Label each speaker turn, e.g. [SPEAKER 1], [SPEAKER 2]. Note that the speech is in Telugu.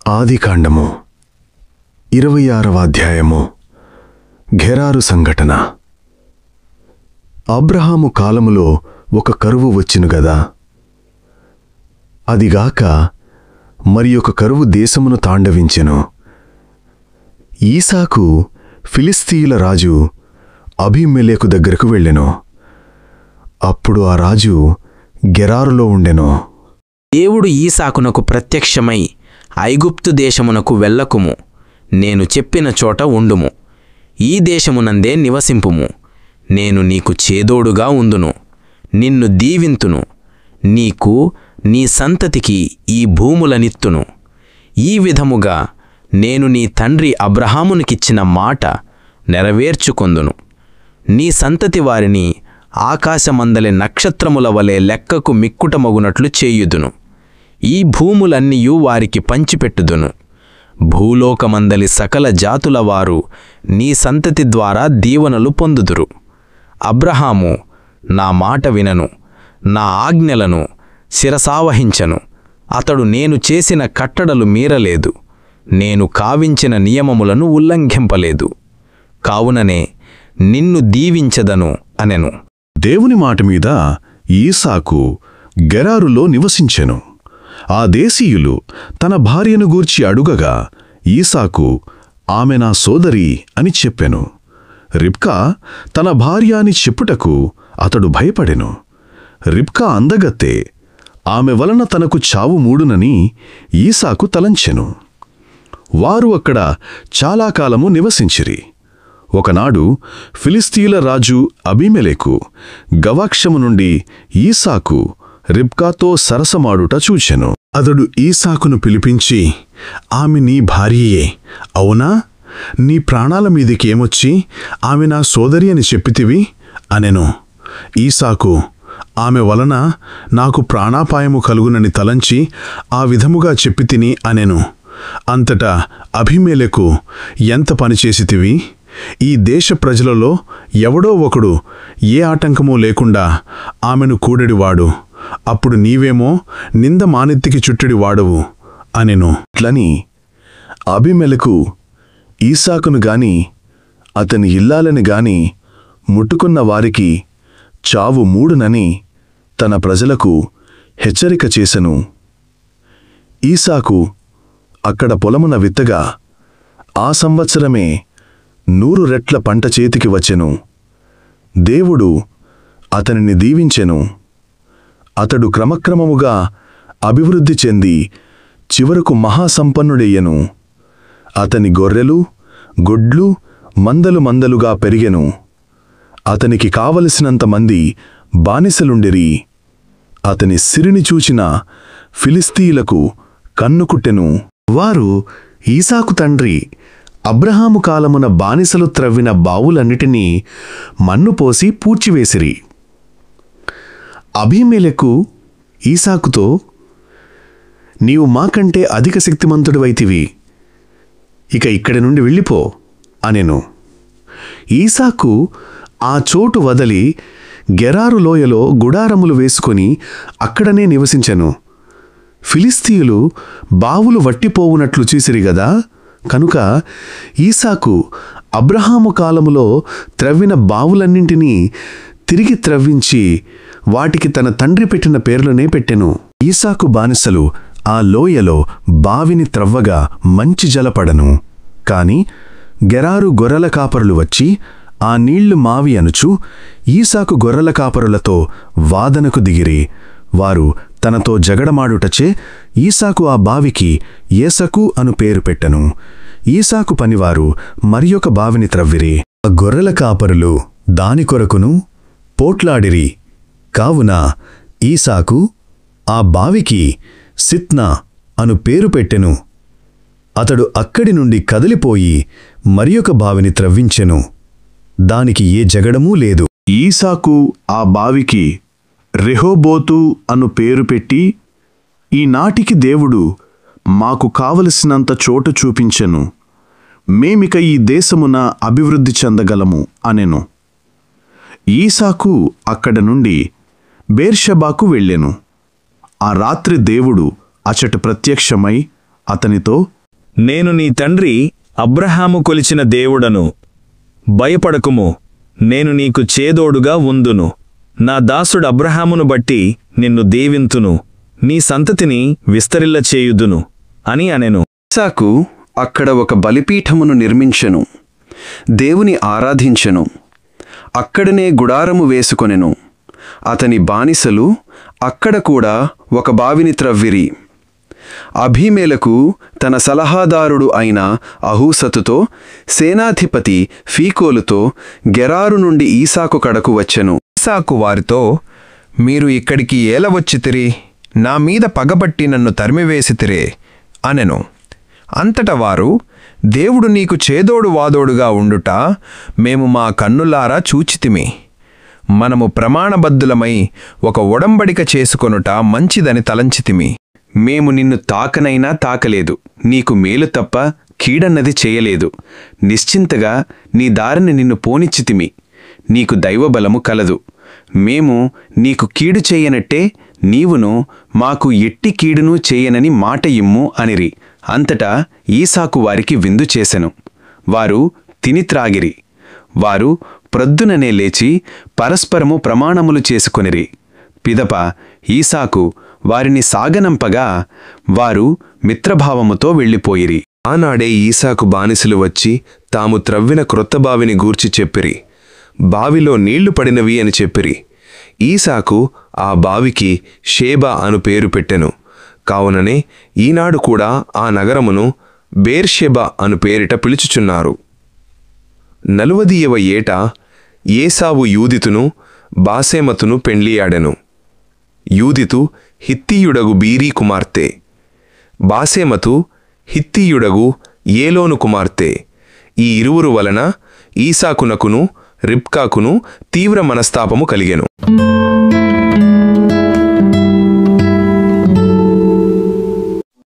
[SPEAKER 1] ఆదికాండము 26వ అధ్యాయము. గెరారు సంఘటన. అబ్రహాము కాలములో ఒక కరువు వచ్చెను గదా. అదిగాక మరి ఒక కరువు దేశమును తాండవించెను. ఈసాకు ఫిలిస్తీయుల రాజు అబీమెలెకు దగ్గరకు వెళ్ళెను. అప్పుడు ఆ రాజు గెరారులో ఉండెను.
[SPEAKER 2] దేవుడు ఈసాకునకు ప్రత్యక్షమై, ఐగుప్తు దేశమునకు వెళ్ళకుము, నేను చెప్పిన చోట ఉండుము, ఈ దేశమునందే నివసింపుము, నేను నీకు చేదోడుగా ఉందును, నిన్ను దీవింతును, నీకు నీ సంతతికి ఈ భూములనిత్తును. ఈ విధముగా నేను నీ తండ్రి అబ్రహామునికిచ్చిన మాట నెరవేర్చుకొందును. నీ సంతతి వారిని ఆకాశమందలి నక్షత్రముల వలె లెక్కకు మిక్కుటమగునట్లు చేయుదును. ఈ భూములన్నీయు వారికి పంచిపెట్టుదును. భూలోకమందలి సకల జాతుల వారు నీ సంతతి ద్వారా దీవెనలు పొందుదురు. అబ్రహాము నా మాట వినను, నా ఆజ్ఞలను శిరసావహించను. అతడు నేను చేసిన కట్టడలు మీరలేదు, నేను కావించిన నియమములను ఉల్లంఘింపలేదు. కావుననే నిన్ను దీవించదను అనెను.
[SPEAKER 1] దేవుని మాట మీద ఈసాకు గెరారులో నివసించెను. ఆ దేశీయులు తన భార్యను గూర్చి అడుగగా ఈసాకు ఆమె నా సోదరి అని చెప్పెను. రిబ్కా తన భార్య అని చెప్పుటకు అతడు భయపడెను. రిబ్కా అందగత్తే, ఆమె వలన తనకు చావు మూడునని ఈసాకు తలంచెను. వారు అక్కడ చాలా కాలము నివసించిరి. ఒకనాడు ఫిలిస్తీయుల రాజు అబీమెలెకు గవాక్షము నుండి ఈసాకు రిబ్కాతో సరసమాడుట చూచెను. అతడు ఈసాకును పిలిపించి, ఆమె నీ భార్యయే, అవునా? నీ ప్రాణాల మీదికేమొచ్చి ఆమె నా సోదరి అని చెప్పితివి అనెను. ఈసాకు, ఆమె వలన నాకు ప్రాణాపాయము కలుగునని తలంచి ఆ విధముగా చెప్పితిని అనెను. అంతటా అబీమెలెకు, ఎంత పనిచేసితివి? ఈ దేశ ప్రజలలో ఎవడో ఒకడు ఏ ఆటంకమూ లేకుండా ఆమెను కూడెడివాడు, అప్పుడు నీవేమో నింద మానెత్తికి చుట్టడి వాడవు అనెను. అట్లని అబీమెలెకు ఈసాకును గాని అతని ఇల్లాలని గాని ముట్టుకున్న వారికి చావు మూడునని తన ప్రజలకు హెచ్చరిక చేసెను. ఈసాకు అక్కడ పొలమున విత్తగా ఆ సంవత్సరమే 100 రెట్ల పంట చేతికి వచ్చెను. దేవుడు అతనిని దీవించెను. అతడు క్రమక్రమముగా అభివృద్ధి చెంది చివరకు మహాసంపన్నుడయ్యెను. అతని గొర్రెలు, గొడ్లు మందలు మందలుగా పెరిగెను. అతనికి కావలసినంత మంది బానిసలుండిరి. అతని సిరిని చూచిన ఫిలిస్తీయులకు కన్నుకుట్టెను. వారు ఈసాకు తండ్రి అబ్రహాము కాలమున బానిసలు త్రవ్విన బావులన్నిటినీ మన్నుపోసి పూడ్చివేసిరి. అబీమెలెకు ఈసాకుతో, నీవు మాకంటే అధిక శక్తిమంతుడివైతివి, ఇక ఇక్కడి నుండి వెళ్ళిపో అనెను. ఈసాకు ఆ చోటు వదలి గెరారు లోయలో గుడారములు వేసుకొని అక్కడనే నివసించెను. ఫిలిస్తీయులు బావులు వట్టిపోవునట్లు చూసిరిగదా, కనుక ఈసాకు అబ్రహాము కాలములో త్రవ్విన బావులన్నింటినీ తిరిగి త్రవ్వించి వాటికి తన తండ్రి పెట్టిన పేర్లనే పెట్టెను. ఈసాకు బానిసలు ఆ లోయలో బావిని త్రవ్వగా మంచి జలపడను. కాని గెరారు గొర్రెల కాపరులు వచ్చి ఆ నీళ్లు మావి అనుచు ఈసాకు గొర్రెల కాపరులతో వాదనకు దిగిరి. వారు తనతో జగడమాడుటచే ఈసాకు ఆ బావికి ఏసకు అను పేరు పెట్టెను. ఈసాకు పనివారు మరియొక బావిని త్రవ్విరి. ఆ గొర్రెల కాపరులు దాని కొరకును పోట్లాడిరి. కావున ఈసాకు ఆ బావికి సిత్నా అను పేరు పెట్టెను. అతడు అక్కడి నుండి కదిలిపోయి మరియొక బావిని త్రవ్వించెను. దానికి ఏ జగడమూ లేదు. ఈసాకు ఆ బావికి రెహోబోతు అను పేరు పెట్టి, ఈనాటికి దేవుడు మాకు కావలసినంత చోటు చూపించెను, మేమిక ఈ దేశమున అభివృద్ధి చెందగలము అనెను. ఈసాకు అక్కడ నుండి బేర్షెబాకు వెళ్ళెను. ఆ రాత్రి దేవుడు అచట ప్రత్యక్షమై అతనితో,
[SPEAKER 3] నేను నీ తండ్రి అబ్రహాము కొలిచిన దేవుడను. భయపడకుము, నేను నీకు చేదోడుగా ఉందును. నా దాసుడు అబ్రహామును బట్టి నిన్ను దీవింతును, నీ సంతతిని విస్తరిల్ల చేయుదును అని అనెను.
[SPEAKER 4] ఇస్సాకు అక్కడ ఒక బలిపీఠమును నిర్మించెను, దేవుని ఆరాధించెను. అక్కడనే గుడారము వేసుకొనెను. అతని బానిసలు అక్కడ కూడా ఒక బావిని త్రవ్విరి. అబీమెలెకు తన సలహాదారుడు అయిన అహూసతుతో, సేనాధిపతి ఫీకోలుతో గెరారు నుండి ఈసాకు కడకు వచ్చెను.
[SPEAKER 5] ఈసాకు వారితో, మీరు ఇక్కడికి ఏల వచ్చితిరి? నా మీద పగబట్టి నన్ను తరిమివేసితిరే అనెను. అంతట వారు, దేవుడు నీకు చేదోడు వాదోడుగా ఉండుట మేము మా కన్నులారా చూచితిమి. మనము ప్రమాణబద్ధులమై ఒక ఒడంబడిక చేసుకొనుట మంచిదని తలంచితిమి.
[SPEAKER 4] మేము నిన్ను తాకనైనా తాకలేదు, నీకు మేలు తప్ప కీడన్నది చేయలేదు. నిశ్చింతగా నీ దారిని నిన్ను పోనిచ్చితిమి. నీకు దైవబలము కలదు. మేము నీకు కీడు చేయనట్టే నీవును మాకు ఎట్టి కీడును చేయనని మాట ఇమ్ము అనిరి. అంతటా ఈసాకు వారికి విందు చేసెను. వారు తిని త్రాగిరి. వారు ప్రొద్దుననే లేచి పరస్పరము ప్రమాణములు చేసుకొనిరి. పిదప ఈసాకు వారిని సాగనంపగా వారు మిత్రభావముతో వెళ్ళిపోయిరి.
[SPEAKER 6] ఆనాడే ఈసాకు బానిసలు వచ్చి తాము త్రవ్విన క్రొత్త బావిని గూర్చి చెప్పిరి. బావిలో నీళ్లు పడినవి అని చెప్పిరి. ఈసాకు ఆ బావికి షేబా అను పేరు పెట్టెను. కావుననే ఈనాడు కూడా ఆ నగరమును బేర్షెబా అను పేరిట పిలుచుచున్నారు. 40వ ఏట ఏసావు యూదితును బాసెమతును పెండ్లియాడెను. యూదితు హిత్తీయుడగు బీరీ కుమార్తె, బాసెమతు హిత్తీయుడగు ఏలోను కుమార్తె. ఈ ఇరువురు వలన ఈసాకునకును రిబ్కాకును తీవ్ర మనస్తాపము కలిగెను.